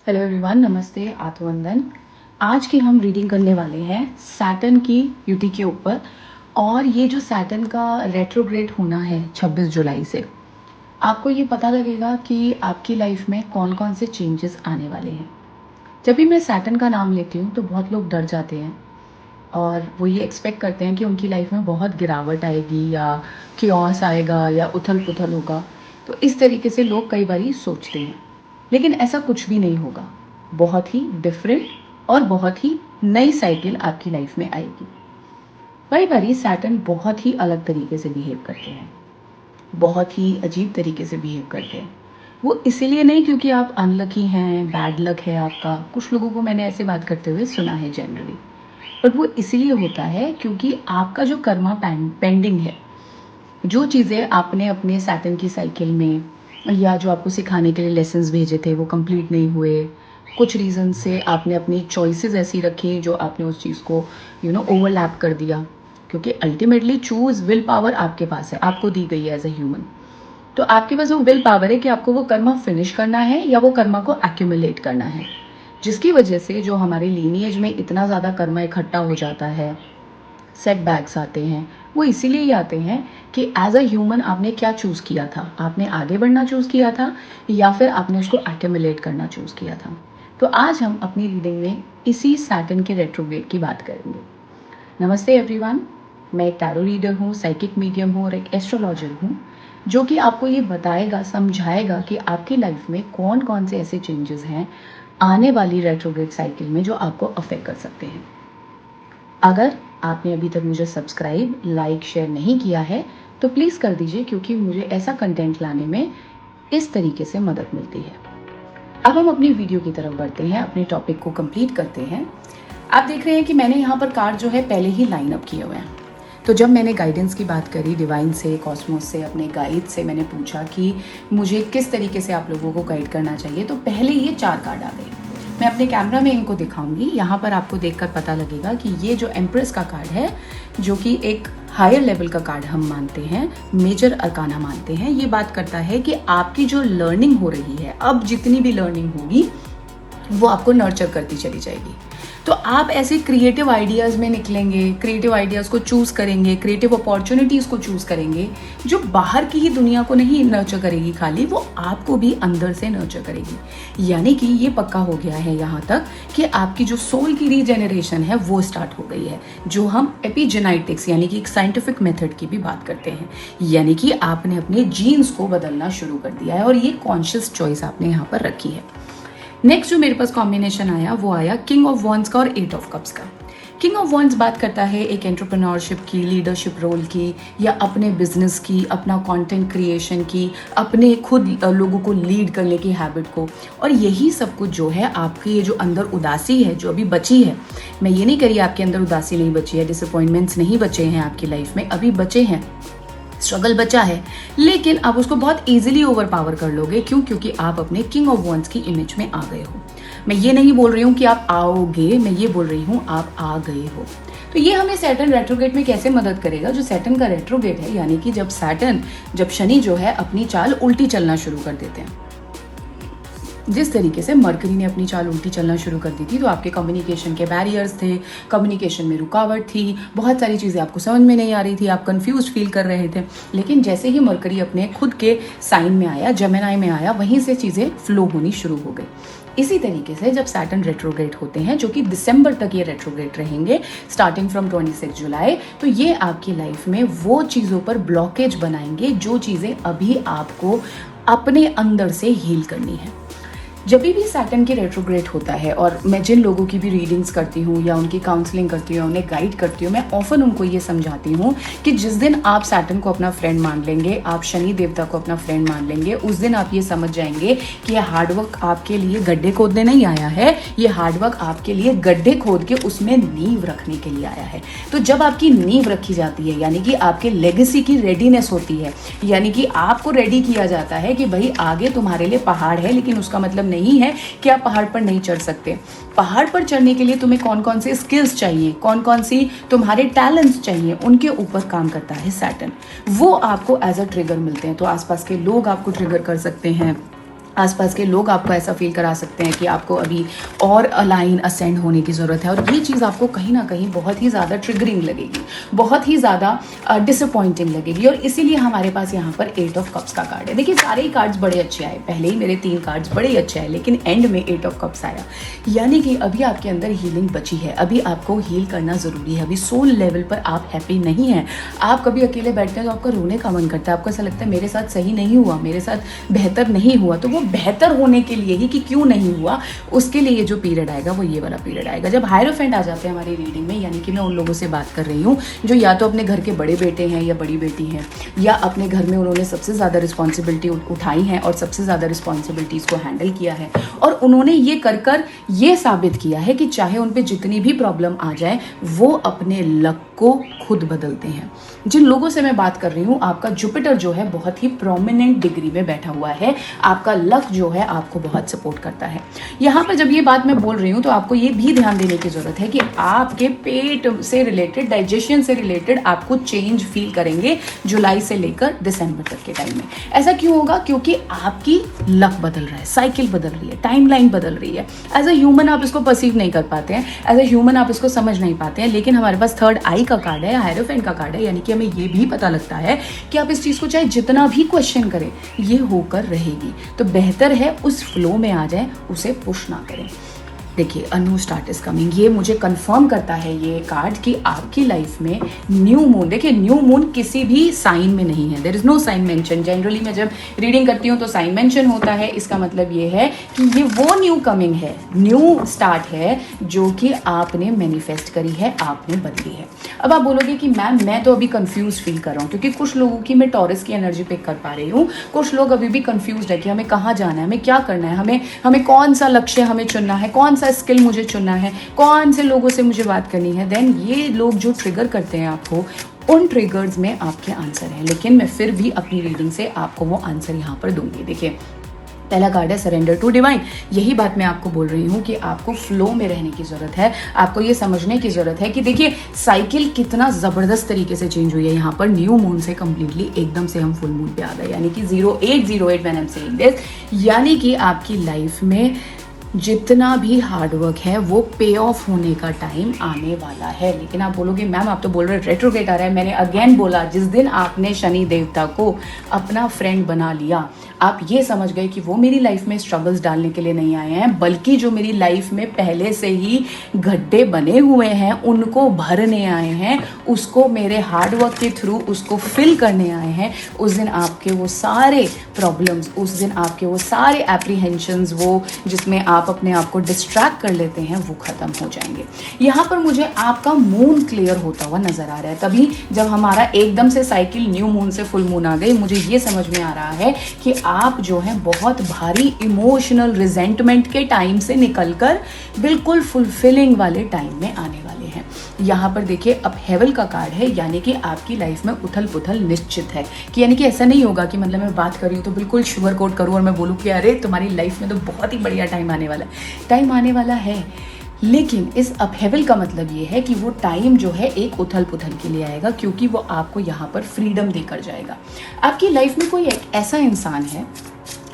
Hello everyone, नमस्ते, आत्मवंदन। आज की हम रीडिंग करने वाले हैं सैटर्न की युति के ऊपर। और ये जो सैटर्न का रेट्रोग्रेड होना है 26 जुलाई से, आपको ये पता लगेगा कि आपकी लाइफ में कौन कौन से चेंजेस आने वाले हैं। जब भी मैं सैटर्न का नाम लेती हूँ तो बहुत लोग डर जाते हैं और वो ये एक्सपेक्ट करते हैं कि उनकी लाइफ में बहुत गिरावट आएगी या क्योस आएगा या उथल पुथल होगा। तो इस तरीके से लोग कई बार सोचते हैं, लेकिन ऐसा कुछ भी नहीं होगा। बहुत ही डिफरेंट और बहुत ही नई साइकिल आपकी लाइफ में आएगी। कई बार सैटर्न बहुत ही अलग तरीके से बिहेव करते हैं, बहुत ही अजीब तरीके से बिहेव करते हैं। वो इसीलिए नहीं क्योंकि आप अनलकी हैं, बैड लक है आपका। कुछ लोगों को मैंने ऐसे बात करते हुए सुना है जनरली। बट वो इसीलिए होता है क्योंकि आपका जो कर्मा पेंडिंग है, जो चीज़ें आपने अपने सैटर्न की साइकिल में या जो आपको सिखाने के लिए लेसन्स भेजे थे वो कंप्लीट नहीं हुए। कुछ रीज़न से आपने अपनी चॉइसेस ऐसी रखी जो आपने उस चीज़ को ओवरलैप कर दिया। क्योंकि अल्टीमेटली चूज़ विल पावर आपके पास है, आपको दी गई है एज अ ह्यूमन। तो आपके पास वो विल पावर है कि आपको वो कर्मा फिनिश करना है या वो कर्मा को एक्यूमुलेट करना है। जिसकी वजह से जो हमारे लीनिएज में इतना ज़्यादा कर्मा इकट्ठा हो जाता है, सेटबैक्स आते हैं, वो इसीलिए ही आते हैं कि एज अ ह्यूमन आपने क्या चूज़ किया था। आपने आगे बढ़ना चूज़ किया था या फिर आपने उसको एक्यूमुलेट करना चूज़ किया था। तो आज हम अपनी रीडिंग में इसी सैटर्न के रेट्रोग्रेड की बात करेंगे। नमस्ते एवरीवन, मैं एक टैरो रीडर हूँ, साइकिक मीडियम हूँ और एक एस्ट्रोलॉजर हूँ, जो कि आपको ये बताएगा, समझाएगा कि आपकी लाइफ में कौन कौन से ऐसे चेंजेस हैं आने वाली रेट्रोग्रेड साइकिल में जो आपको अफेक्ट कर सकते हैं। अगर आपने अभी तक मुझे सब्सक्राइब, लाइक, शेयर नहीं किया है तो प्लीज़ कर दीजिए, क्योंकि मुझे ऐसा कंटेंट लाने में इस तरीके से मदद मिलती है। अब हम अपनी वीडियो की तरफ बढ़ते हैं, अपने टॉपिक को कंप्लीट करते हैं। आप देख रहे हैं कि मैंने यहाँ पर कार्ड जो है पहले ही लाइन अप किए हुए हैं। तो जब मैंने गाइडेंस की बात करी, डिवाइन से, कॉस्मोस से, अपने गाइड से मैंने पूछा कि मुझे किस तरीके से आप लोगों को गाइड करना चाहिए, तो पहले ये 4 कार्ड आ गए। मैं अपने कैमरा में इनको दिखाऊंगी। यहाँ पर आपको देखकर पता लगेगा कि ये जो एम्प्रेस का कार्ड है, जो कि एक हायर लेवल का कार्ड हम मानते हैं, मेजर अरकाना मानते हैं, ये बात करता है कि आपकी जो लर्निंग हो रही है, अब जितनी भी लर्निंग होगी वो आपको नर्चर करती चली जाएगी। तो आप ऐसे क्रिएटिव आइडियाज़ में निकलेंगे, क्रिएटिव आइडियाज़ को चूज़ करेंगे, क्रिएटिव अपॉर्चुनिटीज़ को चूज़ करेंगे, जो बाहर की ही दुनिया को नहीं नर्चर करेगी खाली, वो आपको भी अंदर से नर्चर करेगी। यानी कि ये पक्का हो गया है यहाँ तक कि आपकी जो सोल की रीजेनरेशन है वो स्टार्ट हो गई है, जो हम एपिजेनेटिक्स यानी कि एक साइंटिफिक मेथड की भी बात करते हैं। यानी कि आपने अपने जीन्स को बदलना शुरू कर दिया है और ये कॉन्शियस चॉइस आपने यहाँ पर रखी है। नेक्स्ट जो मेरे पास कॉम्बिनेशन आया वो आया किंग ऑफ वॉन्ड्स का और 8 ऑफ कप्स का। किंग ऑफ वॉन्ड्स बात करता है एक एंटरप्रेन्योरशिप की, लीडरशिप रोल की, या अपने बिजनेस की, अपना कंटेंट क्रिएशन की, अपने खुद लोगों को लीड करने की हैबिट को। और यही सब कुछ जो है आपकी ये जो अंदर उदासी है जो अभी बची है, मैं ये नहीं करी आपके अंदर उदासी नहीं बची है, डिसअपॉइंटमेंट्स नहीं बचे हैं आपकी लाइफ में, अभी बचे हैं, स्ट्रगल बचा है, लेकिन आप उसको बहुत इजीली ओवर पावर कर लोगे। क्यों? क्योंकि आप अपने किंग ऑफ वॉन्ड्स की इमेज में आ गए हो। मैं ये नहीं बोल रही हूँ कि आप आओगे, मैं ये बोल रही हूँ आप आ गए हो। तो ये हमें सैटर्न रेट्रोग्रेड में कैसे मदद करेगा? जो सैटर्न का रेट्रोग्रेड है, यानी कि जब शनि जो है अपनी चाल उल्टी चलना शुरू कर देते हैं, जिस तरीके से मरकरी ने अपनी चाल उल्टी चलना शुरू कर दी थी, तो आपके कम्युनिकेशन के बैरियर्स थे, कम्युनिकेशन में रुकावट थी, बहुत सारी चीज़ें आपको समझ में नहीं आ रही थी, आप कंफ्यूज फील कर रहे थे। लेकिन जैसे ही मरकरी अपने खुद के साइन में आया, जेमिनी में आया, वहीं से चीज़ें फ्लो होनी शुरू हो गई। इसी तरीके से जब सैटर्न रेट्रोग्रेड होते हैं, जो कि दिसंबर तक ये रेट्रोग्रेड रहेंगे, स्टार्टिंग फ्रॉम 26 जुलाई, तो ये आपकी लाइफ में वो चीज़ों पर ब्लॉकेज बनाएंगे जो चीज़ें अभी आपको अपने अंदर से हील करनी है। जब भी सैटर्न की रेट्रोग्रेड होता है, और मैं जिन लोगों की भी रीडिंग्स करती हूँ या उनकी काउंसलिंग करती हूँ, उन्हें गाइड करती हूँ, मैं ऑफन उनको ये समझाती हूँ कि जिस दिन आप सैटर्न को अपना फ्रेंड मान लेंगे, आप शनि देवता को अपना फ्रेंड मान लेंगे, उस दिन आप ये समझ जाएंगे कि ये हार्डवर्क आपके लिए गड्ढे खोदने नहीं आया है, ये हार्डवर्क आपके लिए गड्ढे खोद के उसमें नींव रखने के लिए आया है। तो जब आपकी नींव रखी जाती है, यानी कि आपके लेगेसी की रेडीनेस होती है, यानी कि आपको रेडी किया जाता है कि भाई आगे तुम्हारे लिए पहाड़ है, लेकिन उसका मतलब नहीं है कि आप पहाड़ पर नहीं चढ़ सकते। पहाड़ पर चढ़ने के लिए तुम्हें कौन कौन से स्किल्स चाहिए, कौन कौन सी तुम्हारे टैलेंट्स चाहिए, उनके ऊपर काम करता है सैटर्न। वो आपको एज अ ट्रिगर मिलते हैं। तो आसपास के लोग आपको ट्रिगर कर सकते हैं, आसपास के लोग आपको ऐसा फील करा सकते हैं कि आपको अभी और अलाइन असेंड होने की ज़रूरत है, और ये चीज़ आपको कहीं ना कहीं बहुत ही ज़्यादा ट्रिगरिंग लगेगी, बहुत ही ज़्यादा डिसअपॉइंटिंग लगेगी। और इसीलिए हमारे पास यहाँ पर 8 ऑफ कप्स का कार्ड है। देखिए सारे ही कार्ड्स बड़े अच्छे आए, पहले ही मेरे 3 कार्ड्स बड़े ही अच्छे आए, लेकिन एंड में 8 ऑफ कप्स आया, यानी कि अभी आपके अंदर हीलिंग बची है, अभी आपको हील करना ज़रूरी है। अभी सोल लेवल पर आप हैप्पी नहीं हैं। आप कभी अकेले बैठते हैं तो आपका रोने का मन करता है, आपको ऐसा लगता है मेरे साथ सही नहीं हुआ, मेरे साथ बेहतर नहीं हुआ। तो वो बेहतर होने के लिए ही कि क्यों नहीं हुआ, उसके लिए जो पीरियड आएगा वो ये वाला पीरियड आएगा। जब हायरोफेंट आ जाते हैं हमारी रीडिंग में, यानी कि मैं उन लोगों से बात कर रही हूँ जो या तो अपने घर के बड़े बेटे हैं या बड़ी बेटी हैं, या अपने घर में उन्होंने सबसे ज़्यादा रिस्पॉन्सिबिलिटी उठाई है और सबसे ज़्यादा रिस्पॉन्सिबिलिटीज़ को हैंडल किया है, और उन्होंने ये कर ये साबित किया है कि चाहे उन पर जितनी भी प्रॉब्लम आ जाए वो अपने लक को खुद बदलते हैं। जिन लोगों से मैं बात कर रही हूँ, आपका जुपिटर जो है बहुत ही प्रोमिनेंट डिग्री में बैठा हुआ है, आपका लक जो है आपको बहुत सपोर्ट करता है। यहाँ पर जब ये बात मैं बोल रही हूँ तो आपको ये भी ध्यान देने की ज़रूरत है कि आपके पेट से रिलेटेड, डाइजेशन से रिलेटेड आपको चेंज फील करेंगे जुलाई से लेकर दिसंबर तक के टाइम में। ऐसा क्यों होगा? क्योंकि आपकी लक बदल रहा है, साइकिल बदल रही है, टाइमलाइन बदल रही है। एज अ ह्यूमन आप इसको परसीव नहीं कर पाते हैं, एज अ ह्यूमन आप इसको समझ नहीं पाते हैं, लेकिन हमारे पास थर्ड आई का कार्ड है, हायरोफेंट का कार्ड है, यानी कि हमें ये भी पता लगता है कि आप इस चीज़ को चाहे जितना भी क्वेश्चन करें ये होकर रहेगी। तो बेहतर है उस फ्लो में आ जाए, उसे पुश ना करें। देखिए a new start is coming, ये मुझे कंफर्म करता है ये कार्ड कि आपकी लाइफ में न्यू मून, देखिए न्यू मून किसी भी साइन में नहीं है, there is no sign mention. Generally मैं जब रीडिंग करती हूँ तो साइन मेंशन होता है, इसका मतलब ये है कि ये वो न्यू कमिंग है, न्यू स्टार्ट है जो कि आपने मैनिफेस्ट करी है, आपने बदली है। अब आप बोलोगे कि मैम मैं तो अभी कंफ्यूज फील कर रहा हूँ, क्योंकि कुछ लोगों की मैं टॉरस की एनर्जी पिक कर पा रही हूँ, कुछ लोग अभी भी कंफ्यूज है कि हमें कहाँ जाना है, हमें क्या करना है, हमें कौन सा लक्ष्य हमें चुनना है, कौन सा स्किल मुझे चुनना है, कौन से लोगों से मुझे बात करनी है। देन ये लोग जो ट्रिगर करते हैं आपको, उन ट्रिगर्स में आपके आंसर हैं, लेकिन मैं फिर भी अपनी रीडिंग से आपको वो आंसर यहाँ पर दूंगी। देखिए पहला कार्ड है सरेंडर टू डिवाइन। यही बात मैं आपको बोल रही हूँ कि आपको फ्लो में रहने की ज़रूरत है, आपको ये समझने की ज़रूरत है कि देखिए साइकिल कितना ज़बरदस्त तरीके से चेंज हुई है। यहाँ पर न्यू मून से कम्प्लीटली एकदम से हम फुल मून पे आ गए, यानी कि 0808 when I am saying this, यानी कि आपकी लाइफ में जितना भी हार्डवर्क है वो पे ऑफ होने का टाइम आने वाला है। लेकिन आप बोलोगे मैम आप तो बोल रहे रेट्रोग्रेड आ रहा है। मैंने अगेन बोला, जिस दिन आपने शनि देवता को अपना फ्रेंड बना लिया, आप ये समझ गए कि वो मेरी लाइफ में स्ट्रगल्स डालने के लिए नहीं आए हैं, बल्कि जो मेरी लाइफ में पहले से ही गड्ढे बने हुए हैं उनको भरने आए हैं, उसको मेरे हार्डवर्क के थ्रू उसको फिल करने आए हैं। उस दिन आपके वो सारे प्रॉब्लम्स, उस दिन आपके वो सारे एप्रीहेंशंस, वो जिसमें आप अपने आप को डिस्ट्रैक्ट कर लेते हैं, वो खत्म हो जाएंगे। यहाँ पर मुझे आपका मून क्लियर होता हुआ नजर आ रहा है। तभी जब हमारा एकदम से साइकिल न्यू मून से फुल मून आ गई, मुझे ये समझ में आ रहा है कि आप जो है बहुत भारी इमोशनल रिजेंटमेंट के टाइम से निकलकर बिल्कुल फुलफिलिंग वाले टाइम में आने वाले हैं। यहाँ पर देखिए अब हेवल का कार्ड है, यानी कि आपकी लाइफ में उथल पुथल निश्चित है। कि यानी कि ऐसा नहीं होगा कि मतलब मैं बात कर रही हूँ तो बिल्कुल शुगर कोट करूँ और मैं बोलूँ कि अरे तुम्हारी लाइफ में तो बहुत ही बढ़िया टाइम आने वाला है। टाइम आने वाला है, लेकिन इस अपहेवल का मतलब ये है कि वो टाइम जो है एक उथल पुथल के लिए आएगा, क्योंकि वो आपको यहाँ पर फ्रीडम देकर जाएगा। आपकी लाइफ में कोई एक ऐसा इंसान है,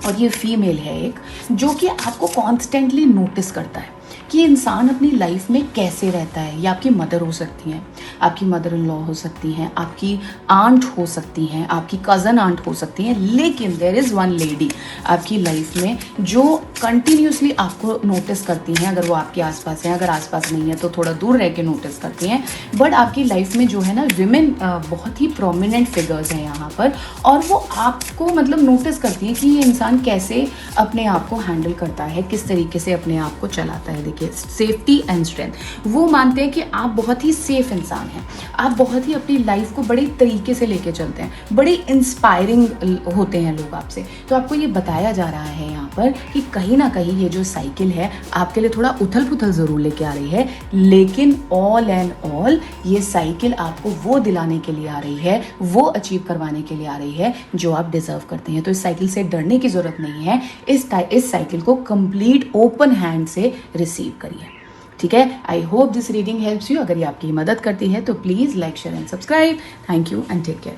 और ये फीमेल है एक, जो कि आपको कॉन्स्टेंटली नोटिस करता है कि इंसान अपनी लाइफ में कैसे रहता है। ये आपकी मदर हो सकती हैं, आपकी मदर इन लॉ हो सकती हैं, आपकी आंट हो सकती हैं, आपकी कज़न आंट हो सकती हैं, लेकिन देयर इज़ वन लेडी आपकी लाइफ में जो कंटिन्यूसली आपको नोटिस करती हैं। अगर वो आपके आसपास हैं, अगर आसपास नहीं है तो थोड़ा दूर रह के नोटिस करती हैं, बट आपकी लाइफ में जो है ना विमेन बहुत ही प्रोमिनेंट फिगर्स हैं यहाँ पर, और वो आपको मतलब नोटिस करती हैं कि ये इंसान कैसे अपने आप को हैंडल करता है, किस तरीके से अपने आप को चलाता है। देखिए सेफ्टी एंड स्ट्रेंथ, वो मानते हैं कि आप बहुत ही सेफ इंसान हैं, आप बहुत ही अपनी लाइफ को बड़े तरीके से लेके चलते हैं, बड़े इंस्पायरिंग होते हैं लोग आपसे। तो आपको ये बताया जा रहा है यहाँ पर कि कहीं ना कहीं ये जो साइकिल है आपके लिए थोड़ा उथल पुथल ज़रूर लेके आ रही है, लेकिन ऑल एंड ऑल ये साइकिल आपको वो दिलाने के लिए आ रही है, वो अचीव करवाने के लिए आ रही है जो आप डिजर्व करते हैं। तो इस साइकिल से डरने की ज़रूरत नहीं है, इस साइकिल को कंप्लीट ओपन हैंड से रिसीव करिए। ठीक है, I hope this reading helps you. अगर ये आपकी मदद करती है तो please like share and subscribe. Thank you and take care.